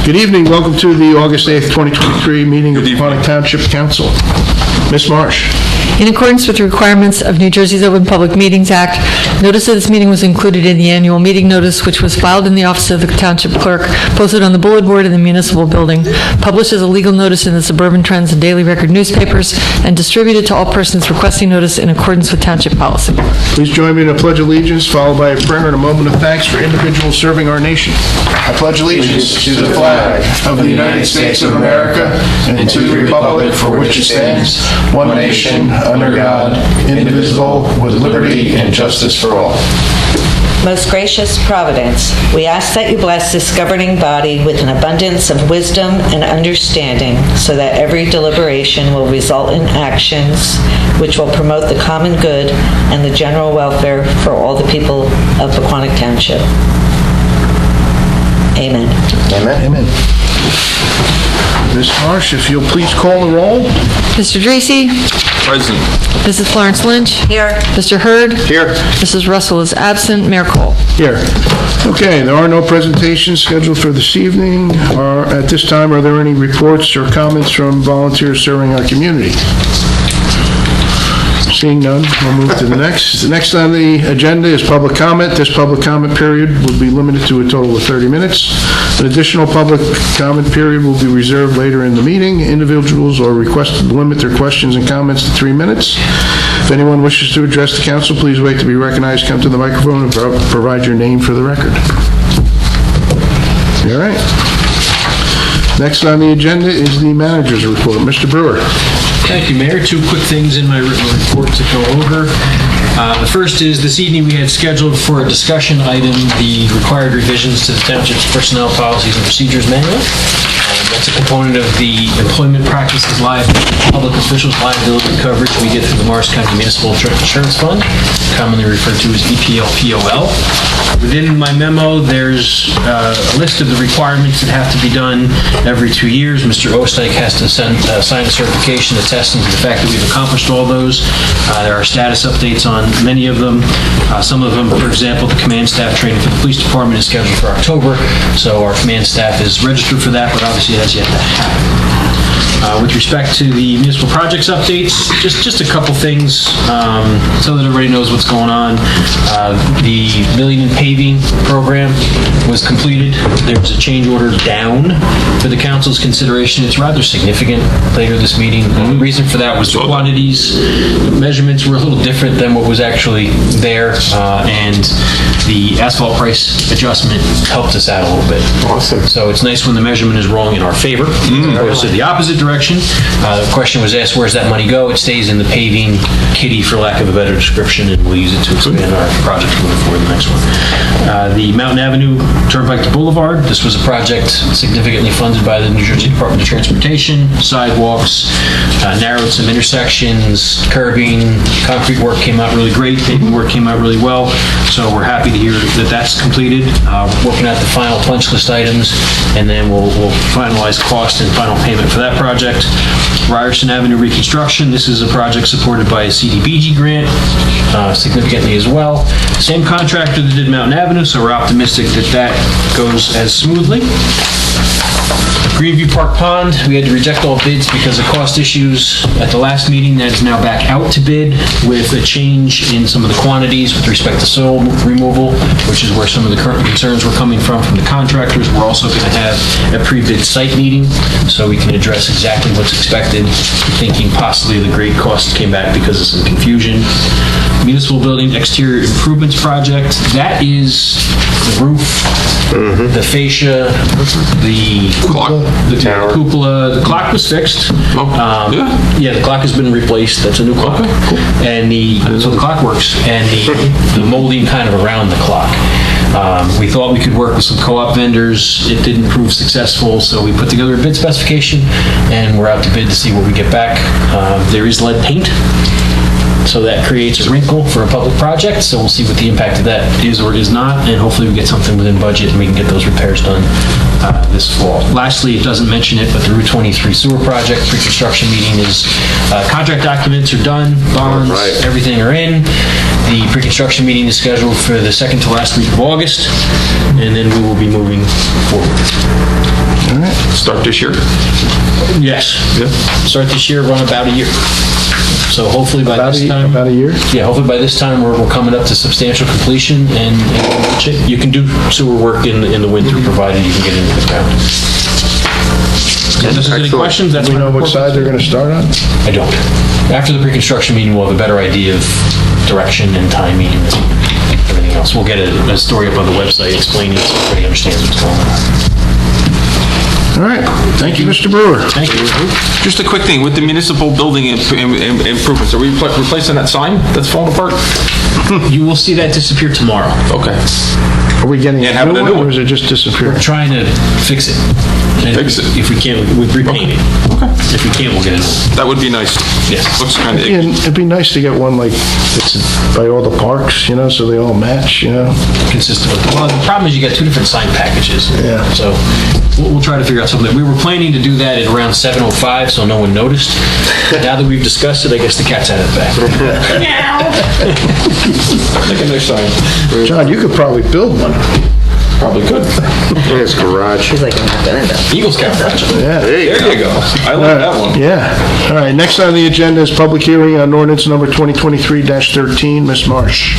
Good evening. Welcome to the August 8th, 2023 meeting of the Pequannock Township Council. Ms. Marsh. In accordance with the requirements of New Jersey's Open Public Meetings Act, notice of this meeting was included in the annual meeting notice, which was filed in the office of the Township Clerk, posted on the bulletin board in the municipal building, published as a legal notice in the Suburban Trends and Daily Record newspapers, and distributed to all persons requesting notice in accordance with Township policy. Please join me in a pledge of allegiance, followed by a prayer and a moment of thanks for individuals serving our nation. I pledge allegiance to the flag of the United States of America and to the republic for which it stands, one nation, under God, indivisible, with liberty and justice for all. Most gracious Providence, we ask that you bless this governing body with an abundance of wisdom and understanding so that every deliberation will result in actions which will promote the common good and the general welfare for all the people of Pequannock Township. Amen. Amen. Amen. Ms. Marsh, if you'll please call the roll. Mr. Dracy? Present. Mrs. Florence Lynch? Here. Mr. Hurd? Here. Mrs. Russell is absent. Mayor Cole? Here. Okay, there are no presentations scheduled for this evening. At this time, are there any reports or comments from volunteers serving our community? Seeing none, we'll move to the next. The next on the agenda is public comment. This public comment period will be limited to a total of 30 minutes. An additional public comment period will be reserved later in the meeting. Individuals are requested to limit their questions and comments to 3 minutes. If anyone wishes to address the council, please wait to be recognized, come to the microphone, and provide your name for the record. All right. Next on the agenda is the manager's report. Mr. Brewer. Thank you, Mayor. Two quick things in my written report to go over. The first is this evening we had scheduled for a discussion item the required revisions to the Township's Personnel Policies and Procedures Manual. That's a component of the employment practices liability, public officials liability coverage we get through the Morris County Municipal Insurance Fund, commonly referred to as EPL-POL. Within my memo, there's a list of the requirements that have to be done every 2 years. Mr. Osteich has to sign a certification attesting to the fact that we've accomplished all those. There are status updates on many of them. Some of them, for example, the command staff training for the police department is scheduled for October, so our command staff is registered for that, but obviously it has yet to happen. With respect to the municipal projects updates, just a couple things so that everybody knows what's going on. The milling and paving program was completed. There was a change order down for the council's consideration. It's rather significant later this meeting. The reason for that was the quantities. The measurements were a little different than what was actually there, and the asphalt price adjustment helped us out a little bit. Awesome. So it's nice when the measurement is rolling in our favor, as opposed to the opposite direction. The question was asked, where's that money go? It stays in the paving kitty, for lack of a better description, and we'll use it to expand our project moving forward the next one. The Mountain Avenue Turnpike to Boulevard, this was a project significantly funded by the New Jersey Department of Transportation. Sidewalks, narrowed some intersections, curbing, concrete work came out really great, paving work came out really well, so we're happy to hear that that's completed. We're working out the final punch list items, and then we'll finalize cost and final payment for that project. Ryerson Avenue reconstruction, this is a project supported by a CDBG grant, significantly as well. Same contractor that did Mountain Avenue, so we're optimistic that that goes as smoothly. Greenview Park Pond, we had to reject all bids because of cost issues at the last meeting. That is now back out to bid with a change in some of the quantities with respect to soil removal, which is where some of the current concerns were coming from the contractors. We're also going to have a pre-bid site meeting so we can address exactly what's expected, thinking possibly the grade costs came back because of some confusion. Municipal building exterior improvements project, that is the roof, the fascia, the cupola. The clock was fixed. Yeah, the clock has been replaced. That's a new clock. Cool. And so the clock works, and the molding kind of around the clock. We thought we could work with some co-op vendors. It didn't prove successful, so we put together a bid specification, and we're out to bid to see what we get back. There is lead paint, so that creates a wrinkle for a public project, so we'll see what the impact of that is or is not, and hopefully we get something within budget and we can get those repairs done this fall. Lastly, it doesn't mention it, but the Route 23 sewer project pre-construction meeting is, contract documents are done, bonds, everything are in. The pre-construction meeting is scheduled for the second to last week of August, and then we will be moving forward. All start this year? Yes. Yeah. Start this year, run about a year. So hopefully by this time... About a year? Yeah, hopefully by this time, we're coming up to substantial completion, and you can do sewer work in the winter, provided you can get into the ground. If there's any Excellent. questions, that's Do we my know what report. side they're going to start on? I don't. After the pre-construction meeting, we'll have a better idea of direction and timing and everything else. We'll get a story up on the website explaining so everybody understands what's going on. All right, thank you, Mr. Brewer. Thank you. Just a quick thing, with the municipal building improvements, are we replacing that sign that's falling apart? You will see that disappear tomorrow. Okay. Are we getting Yeah, a having new a one, new or one. is it just disappear? We're trying to fix it. And Fix it. If we can, we repaint it. Okay. If we can't, we'll get it. That would be nice. Yes. Looks kind of, And it'd be nice to get one like it's by all the parks, so they all match, Consistent with, well, the problem is you got two different sign packages. Yeah. So we'll try to figure out something. We were planning to do that at around 7:05, so no one noticed. Now that we've discussed it, I guess the cat's out of the bag. make a nice sign. John, you could probably build one. Probably could. In his garage. He's like, I'm not gonna do. Eagle Scout Ranch. Yeah. There you go. I like that one. Yeah. All right, next on the agenda is public hearing on ordinance number 2023-13. Ms. Marsh.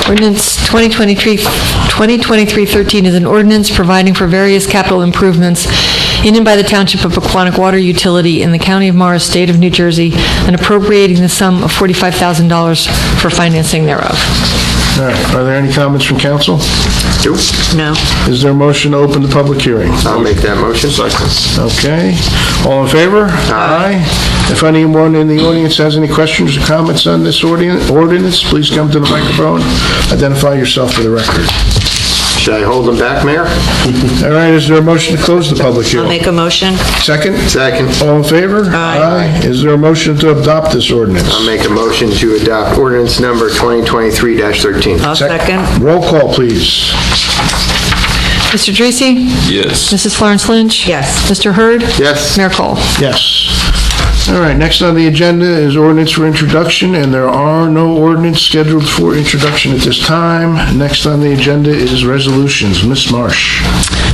Ordinance 2023-13 is an ordinance providing for various capital improvements in and by the Township of Pequannock Water Utility in the County of Morris, State of New Jersey, and appropriating the sum of $45,000 for financing thereof. All right, are there any comments from council? No. Is there a motion to open the public hearing? I'll make that motion. Okay. All in favor? Aye. If anyone in the audience has any questions or comments on this ordinance, please come to the microphone. Identify yourself for the record. Should I hold them back, Mayor? All right, is there a motion to close the public I'll hearing? make a motion. Second? Second. All in favor? Aye. Is there a motion to adopt this ordinance? I'll make a motion to adopt ordinance number 2023-13. I'll second. Roll call, please. Mr. Dracy? Yes. Mrs. Florence Lynch? Yes. Mr. Hurd? Yes. Mayor Cole? Yes. All right, next on the agenda is ordinance for introduction, and there are no ordinance scheduled for introduction at this time. Next on the agenda is resolutions. Ms. Marsh.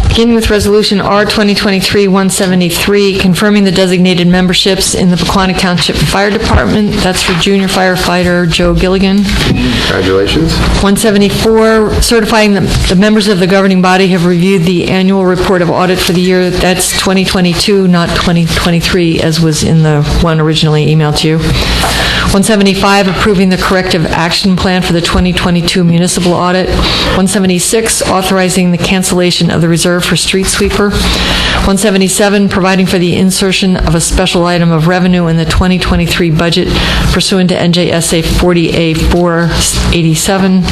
Beginning with Resolution R 2023-173, confirming the designated memberships in the Pequannock Township Fire Department. That's for junior firefighter Joe Gilligan. Congratulations. 174, certifying that the members of the governing body have reviewed the annual report of audit for the year. That's 2022, not 2023, as was in the one originally emailed to you. 175, approving the corrective action plan for the 2022 municipal audit. 176, authorizing the cancellation of the reserve for street sweeper. 177, providing for the insertion of a special item of revenue in the 2023 budget pursuant to NJSA 40A487.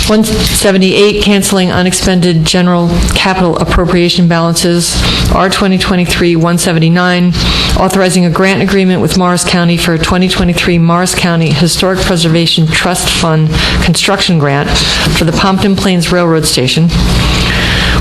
178, canceling unexpended general capital appropriation balances. R 2023-179, authorizing a grant agreement with Morris County for a 2023 Morris County Historic Preservation Trust Fund construction grant for the Pompton Plains Railroad Station.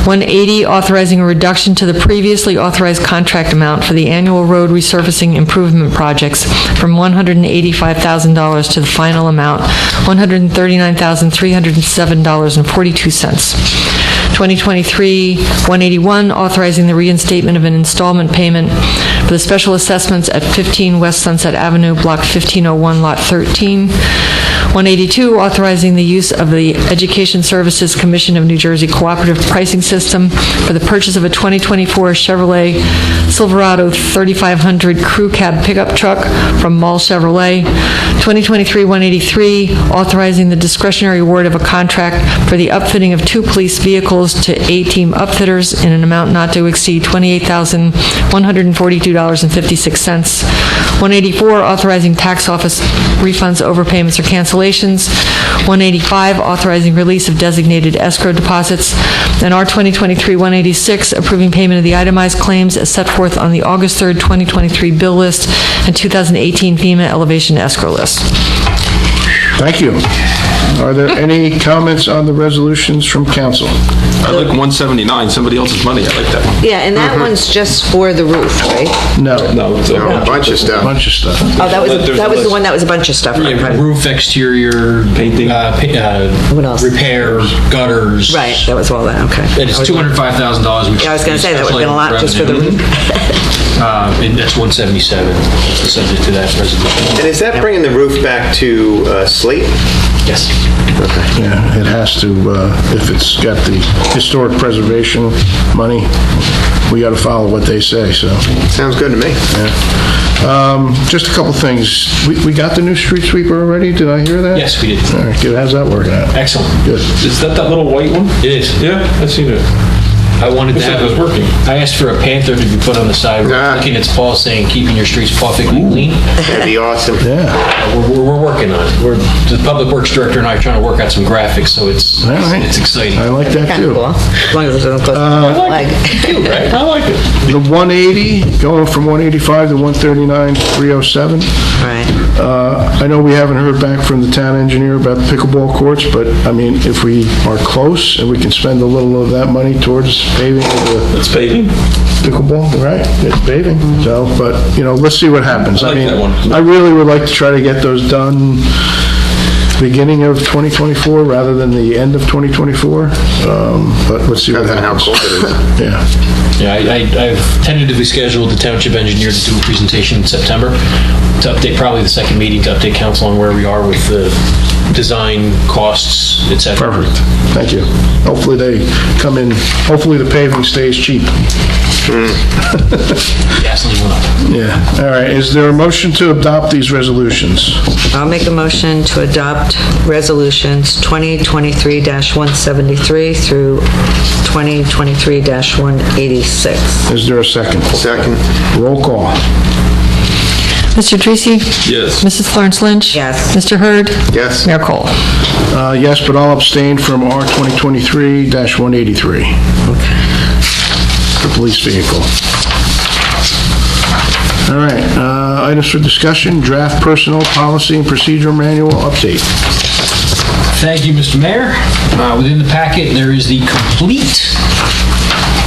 180, authorizing a reduction to the previously authorized contract amount for the annual road resurfacing improvement projects from $185,000 to the final amount, $139,307.42. 2023-181, authorizing the reinstatement of an installment payment for the special assessments at 15 West Sunset Avenue, Block 1501, Lot 13. 182, authorizing the use of the Education Services Commission of New Jersey Cooperative Pricing System for the purchase of a 2024 Chevrolet Silverado 3500 Crew Cab pickup truck from Mall Chevrolet. 2023-183, authorizing the discretionary award of a contract for the upfitting of 2 police vehicles to A-Team Upfitters in an amount not to exceed $28,142.56. 184, authorizing tax office refunds, overpayments, or cancellations. 185, authorizing release of designated escrow deposits. And R 2023-186, approving payment of the itemized claims as set forth on the August 3rd, 2023 bill list and 2018 FEMA elevation escrow list. Thank you. Are there any comments on the resolutions from council? I like 179, somebody else's money, I like that one. Yeah, and that one's just for the roof, right? No. No, it's A bunch of stuff. Bunch of stuff. Oh, that There's a was the list. one that was a bunch of stuff. Right, right. Roof, exterior, Painting. What else? repair, gutters. Right, that was all that, okay. And it's $205,000, which Yeah, I was going to say, that would have been a lot just for the roof. And that's 177, subject to that resolution. And is that bringing the roof back to slate? Yes. Yeah, it has to, if it's got the historic preservation money, we got to follow what they say, so. Sounds good to me. Just a couple things. We got the new street sweeper already? Did I hear that? Yes, we did. All right, good. How's that working out? Excellent. Good. Is that little white one? It is. Yeah, I've seen it. I wanted to Who said have it was working? I asked for a panther to be put on the side, looking at its paw saying, keeping your streets perfectly clean. That'd be awesome. Yeah. We're working on it. The Public Works Director and I are trying to work out some graphics, so it's All right. exciting. I like that Kind of too. cool, as long as it doesn't close the leg. Cute, right? I like it. The 180, going from 185 to 139, 307. Right. I know we haven't heard back from the town engineer about the pickleball courts, but I mean, if we are close and we can spend a little of that money towards paving of the It's paving. pickleball, right? It's paving. So, but, let's see what happens. I like mean, that one. I really would like to try to get those done beginning of 2024 rather than the end of 2024. But let's see what Depends on how happens. cold it is. Yeah. Yeah, I've tentatively scheduled the township engineer to do a presentation in September to update, probably the second meeting, to update council on where we are with the design, costs, et cetera. Perfect. Thank you. Hopefully they come in, hopefully the paving stays cheap. Gasoline went up. Yeah. All right. Is there a motion to adopt these resolutions? I'll make a motion to adopt resolutions 2023-173 through 2023-186. Is there a second? Second. Roll call. Mr. Tracy? Yes. Mrs. Florence Lynch? Yes. Mr. Hurd? Yes. Mayor Cole? Yes, but I'll abstain from R 2023-183. The police vehicle. All right, items for discussion, draft personnel policy and procedure manual update. Thank you, Mr. Mayor. Within the packet, there is the complete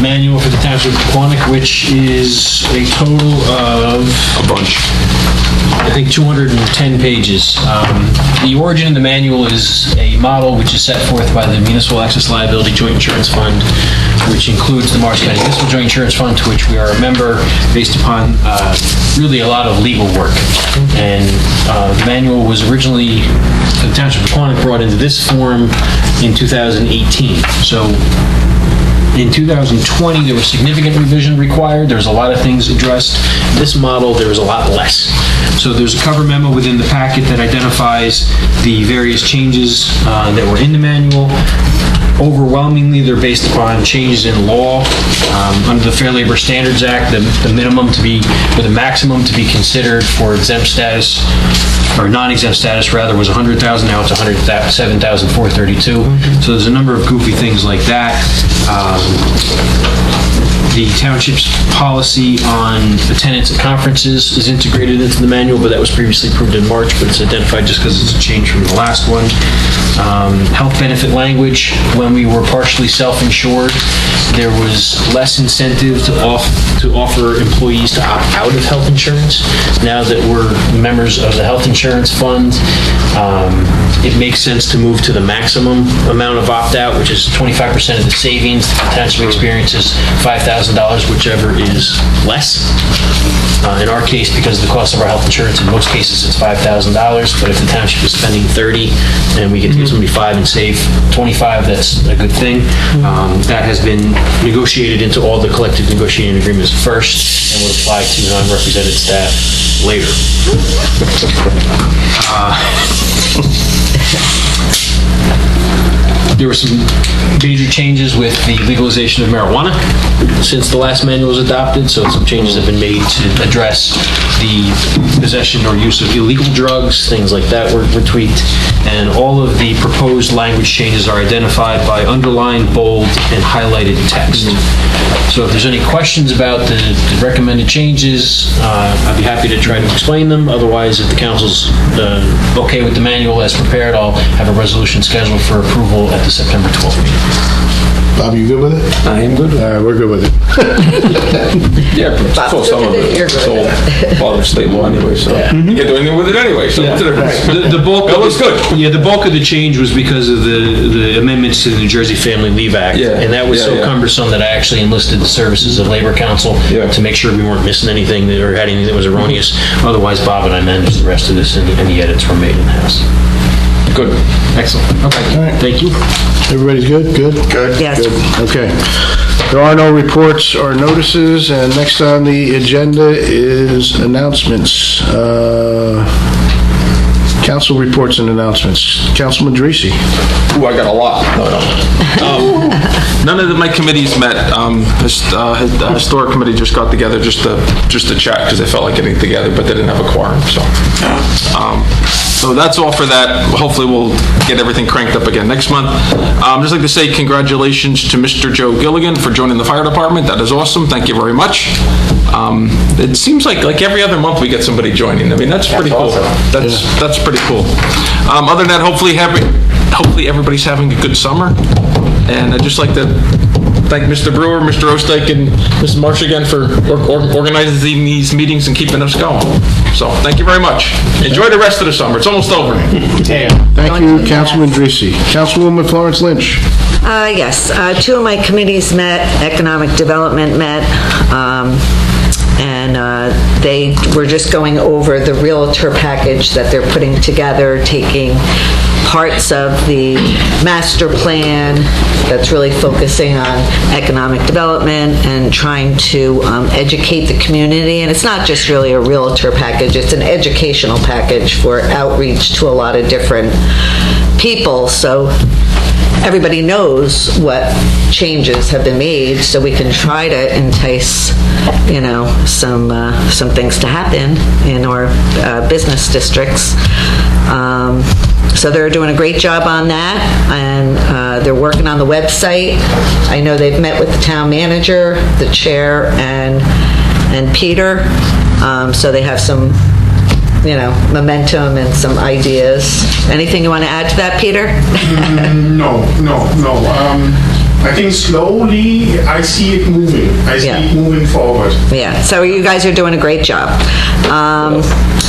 manual for the Township of Pequannock, which is a total of, A bunch. I think, 210 pages. The origin of the manual is a model which is set forth by the Municipal Excess Liability Joint Insurance Fund, which includes the Morris County Municipal Joint Insurance Fund, to which we are a member, based upon really a lot of legal work. And the manual was originally, the Township of Pequannock brought into this form in 2018. So in 2020, there was significant revision required. There was a lot of things addressed. This model, there was a lot less. So there's a cover memo within the packet that identifies the various changes that were in the manual. Overwhelmingly, they're based upon changes in law. Under the Fair Labor Standards Act, the minimum to be, or the maximum to be considered for exempt status, or non-exempt status rather, was $100,000. Now it's $107,432. So there's a number of goofy things like that. The township's policy on attendance at conferences is integrated into the manual, but that was previously approved in March, but it's identified just because it's a change from the last one. Health benefit language, when we were partially self-insured, there was less incentive to offer employees to opt out of health insurance. Now that we're members of the health insurance fund, it makes sense to move to the maximum amount of opt-out, which is 25% of the savings. The township experiences $5,000, whichever is less. In our case, because of the cost of our health insurance, in most cases it's $5,000, but if the township is spending 30 and we get to give somebody 5 and save 25, that's a good thing. That has been negotiated into all the collective negotiating agreements first and would apply to non-represented staff later. There were some major changes with the legalization of marijuana since the last manual was adopted, so some changes have been made to address the possession or use of illegal drugs, things like that were tweaked. and all of the proposed language changes are identified by underlined, bold, and highlighted text. So if there's any questions about the recommended changes, I'd be happy to try to explain them. Otherwise, if the council's okay with the manual as prepared, I'll have a resolution scheduled for approval at the September 12th meeting. Bob, you good with it? I am good. All right, we're good with it. Yeah, but for some of it, it's all part of state law anyway, so. You can't do anything with it anyway, so what's the difference? The bulk That looks good. Yeah, the bulk of the change was because of the amendments to the New Jersey Family Leave Act. Yeah. And that was Yeah, so yeah. cumbersome that I actually enlisted the services of Labor Council Yeah. to make sure we weren't missing anything or had anything that was erroneous. Otherwise, Bob and I managed the rest of this, and the edits were made in-house. Good. Excellent. Okay. right. Thank you. Everybody's good? Good? Good. Yes. Okay. There are no reports or notices, and next on the agenda is announcements. Council reports and announcements. Councilman Dreesy. Ooh, I got a lot. No. None of my committees met. The historic committee just got together just to chat because they felt like getting together, but they didn't have a quorum, so. So that's all for that. Hopefully we'll get everything cranked up again next month. I'd just like to say congratulations to Mr. Joe Gilligan for joining the fire department. That is awesome. Thank you very much. It seems like every other month we get somebody joining. I mean, that's pretty cool. That's pretty cool. Other than that, hopefully everybody's having a good summer. And I'd just like to thank Mr. Brewer, Mr. Osteich, and Mrs. Marsh again for organizing these meetings and keeping us going. So, thank you very much. Enjoy the rest of the summer. It's almost over. Thank you, Councilman Dreesy. Councilwoman Florence Lynch. Yes, two of my committees met, Economic Development met, and they were just going over the realtor package that they're putting together, taking parts of the master plan that's really focusing on economic development and trying to educate the community. And it's not just really a realtor package, it's an educational package for outreach to a lot of different people. So everybody knows what changes have been made, so we can try to entice, some things to happen in our business districts. So they're doing a great job on that, and they're working on the website. I know they've met with the town manager, the chair, and Peter, so they have some momentum and some ideas. Anything you want to add to that, Peter? No. I think slowly I see it moving. I see it moving forward. Yeah, so you guys are doing a great job.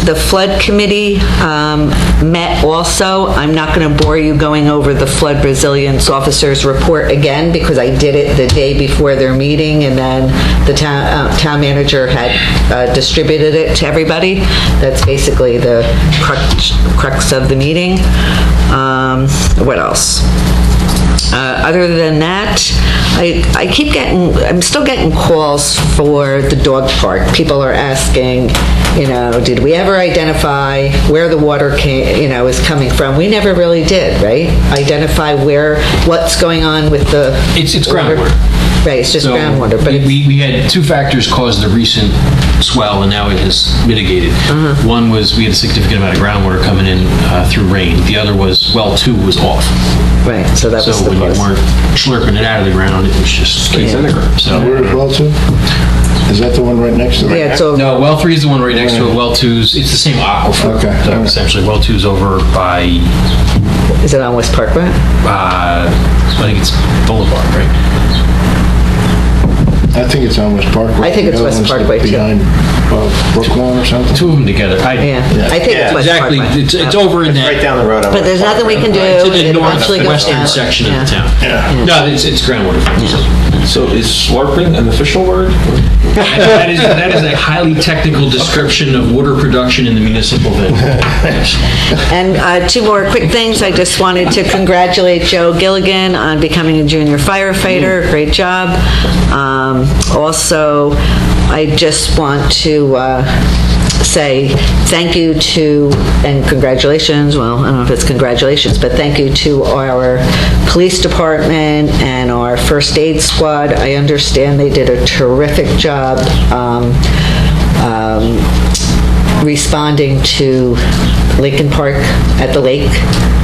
The flood committee met also. I'm not going to bore you going over the flood resilience officer's report again because I did it the day before their meeting, and then the town manager had distributed it to everybody. That's basically the crux of the meeting. What else? Other than that, I'm still getting calls for the dog park. People are asking, did we ever identify where the water is coming from? We never really did, right? Identify what's going on with the... It's groundwater. Right, it's just So groundwater. But we had two factors cause the recent swell, and now it has mitigated. One was we had a significant amount of groundwater coming in through rain. The other was well 2 was off. right, so that was So the when you cause. weren't slurping it out of the ground, it was just disintegrating. So Where is well too? Is that the one right next to it? Yeah, so no, well 3 is the one right next to it. Well 2's it's the same aquifer. Okay. So essentially, well 2's over by is it on West Parkway? I think it's Boulevard, right? I think it's on West Parkway. I think it's The other West one's Parkway, too. Behind Brooklawn or something. Two of them together. Yeah, I think it's West exactly. Parkway. It's over in that. Right down the road. But there's nothing we can do. It's in the It eventually goes northwestern down. section of Yeah. the town. No, it's groundwater. So is slurping an official word? That is a highly technical description of water production in the municipal venue. And two more quick things. I just wanted to congratulate Joe Gilligan on becoming a junior firefighter. Great job. Also, I just want to say thank you to, and congratulations, well, I don't know if it's congratulations, but thank you to our police department and our first aid squad. I understand they did a terrific job responding to Lincoln Park at the lake.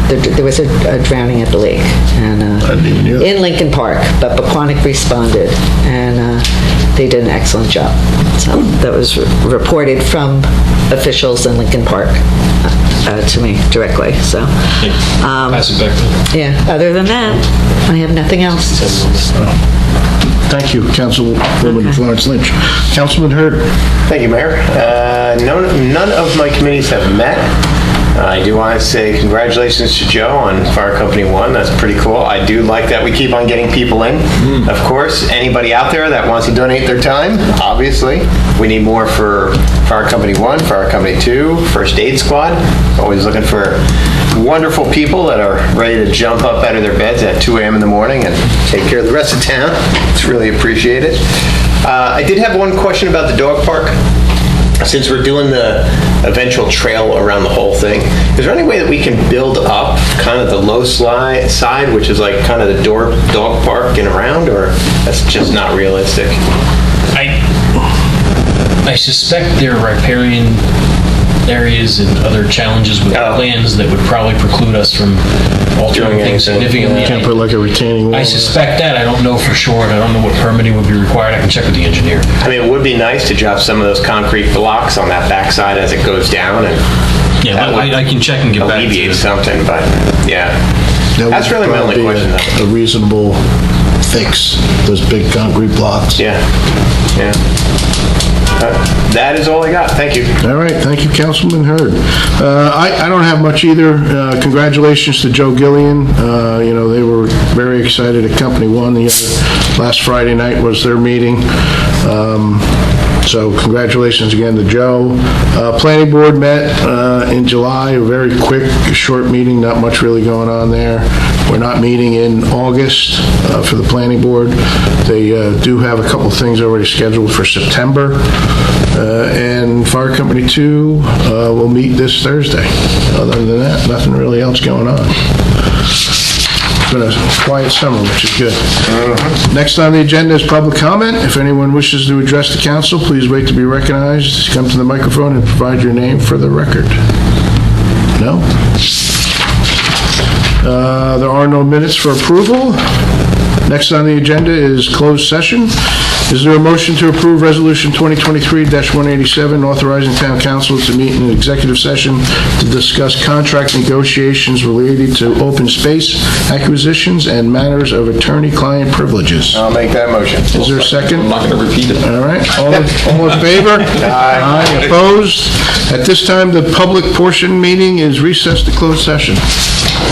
There was a drowning at the lake, and didn't even hear that. in Lincoln Park, but Pequannock responded, and they did an excellent job. So that was reported from officials in Lincoln Park to me directly. So, Pass it back to yeah, other than that, I have nothing else. Thank you, Councilwoman Florence Lynch. Councilman Hurd. Thank you, Mayor. None of my committees have met. I do want to say congratulations to Joe on Fire Company 1. That's pretty cool. I do like that we keep on getting people in. Of course, anybody out there that wants to donate their time, obviously, we need more for Fire Company 1, Fire Company 2, First Aid Squad. Always looking for wonderful people that are ready to jump up out of their beds at 2 a.m. in the morning and take care of the rest of town. It's really appreciated. I did have one question about the dog park. Since we're doing the eventual trail around the whole thing, is there any way that we can build up kind of the low side, which is like kind of the dog park and around, or that's just not realistic? I suspect there are riparian areas and other challenges with plans that would probably preclude us from altering things significantly. Can't put like a retaining wall. I suspect that. I don't know for sure, and I don't know what permitting would be required. I can check with the engineer. I mean, it would be nice to drop some of those concrete blocks on that backside as it goes down, and Yeah, that would I can check and get back to you. alleviate something, but yeah. That That's would really my only probably be question, though. a reasonable fix, those big concrete blocks. Yeah, yeah. That is all I got. Thank you. All right, thank you, Councilman Hurd. I don't have much either. Congratulations to Joe Gillian. They were very excited at Company 1. Last Friday night was their meeting. So congratulations again to Joe. Planning Board met in July, a very quick, short meeting, not much really going on there. We're not meeting in August for the Planning Board. They do have a couple things already scheduled for September. And Fire Company 2 will meet this Thursday. Other than that, nothing really else going on. It's been a quiet summer, which is good. Next on the agenda is public comment. If anyone wishes to address the council, please wait to be recognized. Come to the microphone and provide your name for the record. No? There are no minutes for approval. Next on the agenda is closed session. Is there a motion to approve Resolution 2023-187, authorizing town council to meet in an executive session to discuss contract negotiations related to open space acquisitions and matters of attorney-client privileges? I'll make that motion. Is there a second? I'm not going to repeat it. All right, all in favor? Aye. Opposed? At this time, the public portion meeting is recessed to closed session.